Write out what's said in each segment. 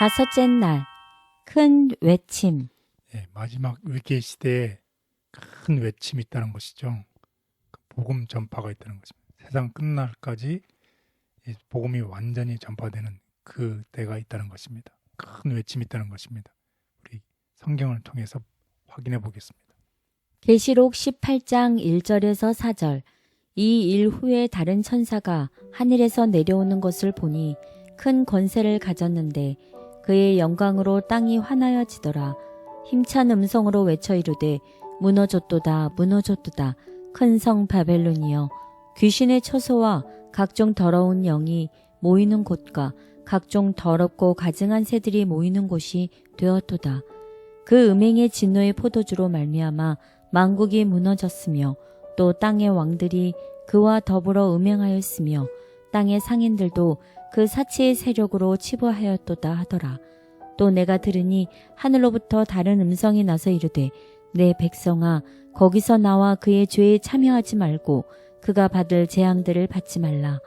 다섯째 날, 큰 외침. 마지막 위기의 시대에 큰 외침이 있다는 것이죠. 복음 전파가 있다는 것입니다. 세상 끝날까지 이 복음이 완전히 전파되는 그 때가 있다는 것입니다. 큰 외침이 있다는 것입니다. 우리 성경을 통해서 확인해 보겠습니다. 계시록 18장 1절에서 4절. 이 일 후에 다른 천사가 하늘에서 내려오는 것을 보니 큰 권세를 가졌는데 그의 영광으로 땅이 환하여지더라. 힘찬 음성으로 외쳐 이르되 무너졌도다 무너졌도다 큰 성 바벨론이여 귀신의 처소와 각종 더러운 영이 모이는 곳과 각종 더럽고 가증한 새들이 모이는 곳이 되었도다. 그 음행의 진노의 포도주로 말미암아 만국이 무너졌으며 또 땅의 왕들이 그와 더불어 음행하였으며 땅의 상인들도 그 사치의 세력으로 치부하였도다 하더라. 또 내가 들으니 하늘로부터 다른 음성이 나서 이르되 내 백성아 거기서 나와 그의 죄에 참여하지 말고 그가 받을 재앙들을 받지 말라.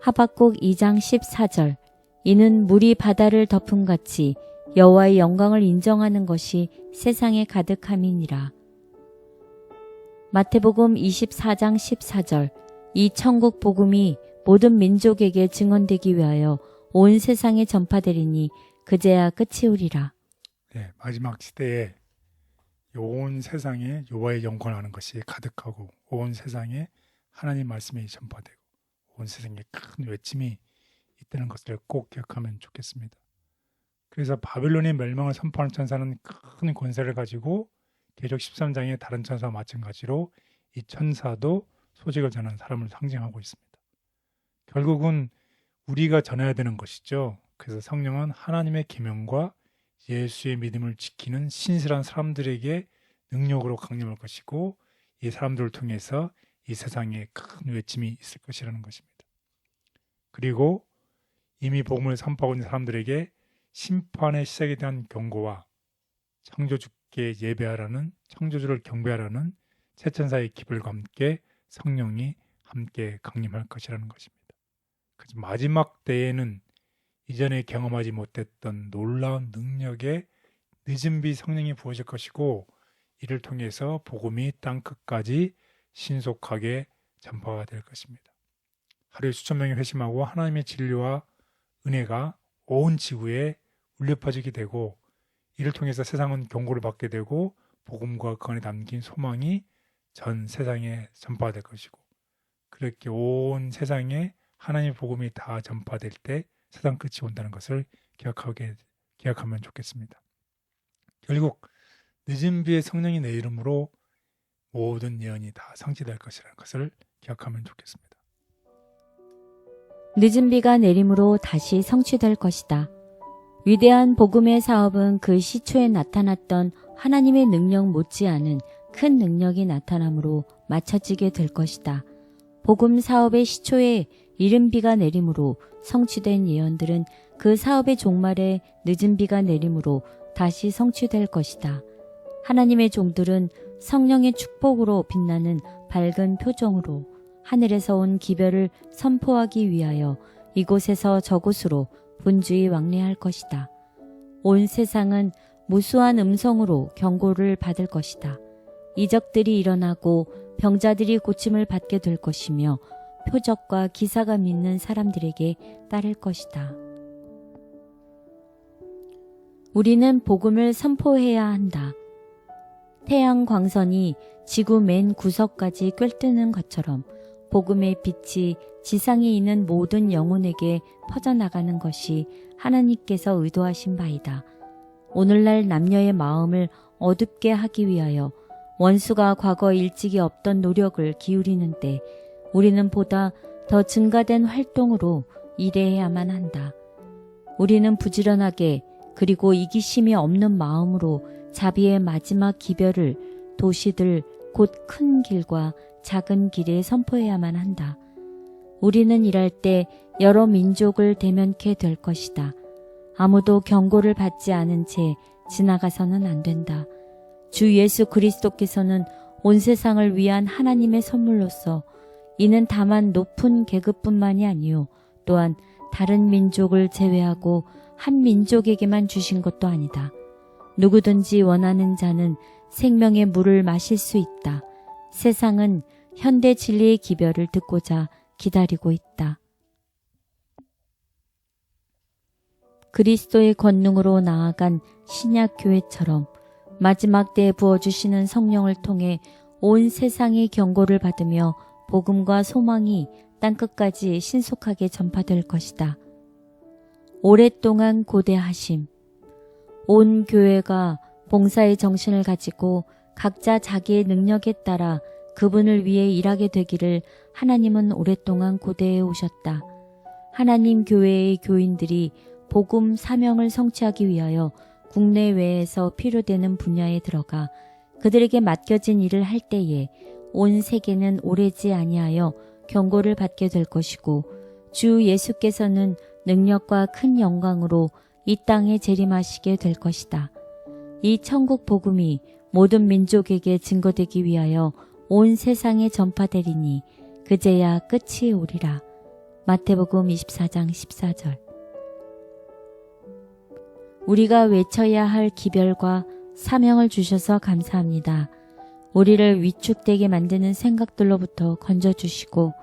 하박국 2장 14절. 이는 물이 바다를 덮음같이 여호와의 영광을 인정하는 것이 세상에 가득함이니라. 마태복음 24장 14절. 이 천국 복음이 모든 민족에게 증언되기 위하여 온 세상에 전파되리니 그제야 끝이 오리라. 마지막 시대에 온 세상에 여호와의 영광을 하는 것이 가득하고 온 세상에 하나님 말씀이 전파되고 온 세상에 큰 외침이 있다는 것을 꼭 기억하면 좋겠습니다. 그래서 바벨론의 멸망을 선포하는 천사는 큰 권세를 가지고 계시록 13장의 다른 천사와 마찬가지로 이 천사도 소식을 전하는 사람을 상징하고 있습니다. 결국은 우리가 전해야 되는 것이죠. 그래서 성령은 하나님의 계명과 예수의 믿음을 지키는 신실한 사람들에게 능력으로 강림할 것이고 이 사람들을 통해서 이 세상에 큰 외침이 있을 것이라는 것입니다. 그리고 이미 복음을 선포하고 있는 사람들에게 심판의 시작에 대한 경고와 창조주께 예배하라는 창조주를 경배하라는 새 천사의 기별과 함께 성령이 함께 강림할 것이라는 것입니다. 그래서 마지막 때에는 이전에 경험하지 못했던 놀라운 능력의 늦은 비 성령이 부어질 것이고 이를 통해서 복음이 땅끝까지 신속하게 전파가 될 것입니다. 하루에 수천 명이 회심하고 하나님의 진리와 은혜가 온 지구에 울려 퍼지게 되고 이를 통해서 세상은 경고를 받게 되고 복음과 그 안에 담긴 소망이 전 세상에 전파될 것이고 그렇게 온 세상에 하나님의 복음이 다 전파될 때 세상 끝이 온다는 것을 기억하면 좋겠습니다. 결국 늦은 비에 성령이 내림으로 모든 예언이 다 성취될 것이라는 것을 기억하면 좋겠습니다. 늦은 비가 내림으로 다시 성취될 것이다. 위대한 복음의 사업은 그 시초에 나타났던 하나님의 능력 못지않은 큰 능력이 나타남으로 마쳐지게 될 것이다. 복음 사업의 시초에 이른 비가 내림으로 성취된 예언들은 그 사업의 종말에 늦은 비가 내림으로 다시 성취될 것이다. 하나님의 종들은 성령의 축복으로 빛나는 밝은 표정으로 하늘에서 온 기별을 선포하기 위하여 이곳에서 저곳으로 분주히 왕래할 것이다. 온 세상은 무수한 음성으로 경고를 받을 것이다. 이적들이 일어나고 병자들이 고침을 받게 될 것이며 표적과 기사가 믿는 사람들에게 따를 것이다. 우리는 복음을 선포해야 한다. 태양 광선이 지구 맨 구석까지 꿰뜨는 것처럼 복음의 빛이 지상에 있는 모든 영혼에게 퍼져나가는 것이 하나님께서 의도하신 바이다. 오늘날 남녀의 마음을 어둡게 하기 위하여 원수가 과거 일찍이 없던 노력을 기울이는 때 우리는 보다 더 증가된 활동으로 일해야만 한다. 우리는 부지런하게 그리고 이기심이 없는 마음으로 자비의 마지막 기별을 도시들 곧 큰 길과 작은 길에 선포해야만 한다. 우리는 일할 때 여러 민족을 대면케 될 것이다. 아무도 경고를 받지 않은 채 지나가서는 안 된다. 주 예수 그리스도께서는 온 세상을 위한 하나님의 선물로서 이는 다만 높은 계급뿐만이 아니요 또한 다른 민족을 제외하고 한 민족에게만 주신 것도 아니다. 누구든지 원하는 자는 생명의 물을 마실 수 있다. 세상은 현대 진리의 기별을 듣고자 기다리고 있다. 그리스도의 권능으로 나아간 신약 교회처럼 마지막 때에 부어주시는 성령을 통해 온 세상의 경고를 받으며 복음과 소망이 땅끝까지 신속하게 전파될 것이다. 오랫동안 고대하심. 온 교회가 봉사의 정신을 가지고 각자 자기의 능력에 따라 그분을 위해 일하게 되기를 하나님은 오랫동안 고대해 오셨다. 하나님 교회의 교인들이 복음 사명을 성취하기 위하여 국내외에서 필요되는 분야에 들어가 그들에게 맡겨진 일을 할 때에 온 세계는 오래지 아니하여 경고를 받게 될 것이고 주 예수께서는 능력과 큰 영광으로 이 땅에 재림하시게 될 것이다. 이 천국 복음이 모든 민족에게 증거되기 위하여 온 세상에 전파되리니 그제야 끝이 오리라. 마태복음 24장 14절. 우리가 외쳐야 할 기별과 사명을 주셔서 감사합니다. 우리를 위축되게 만드는 생각들로부터 건져주시고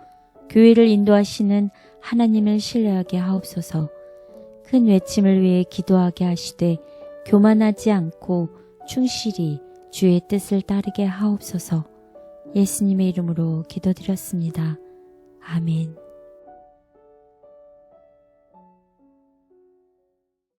교회를 인도하시는 하나님을 신뢰하게 하옵소서. 큰 외침을 위해 기도하게 하시되 교만하지 않고 충실히 주의 뜻을 따르게 하옵소서. 예수님의 이름으로 기도드렸습니다. 아멘.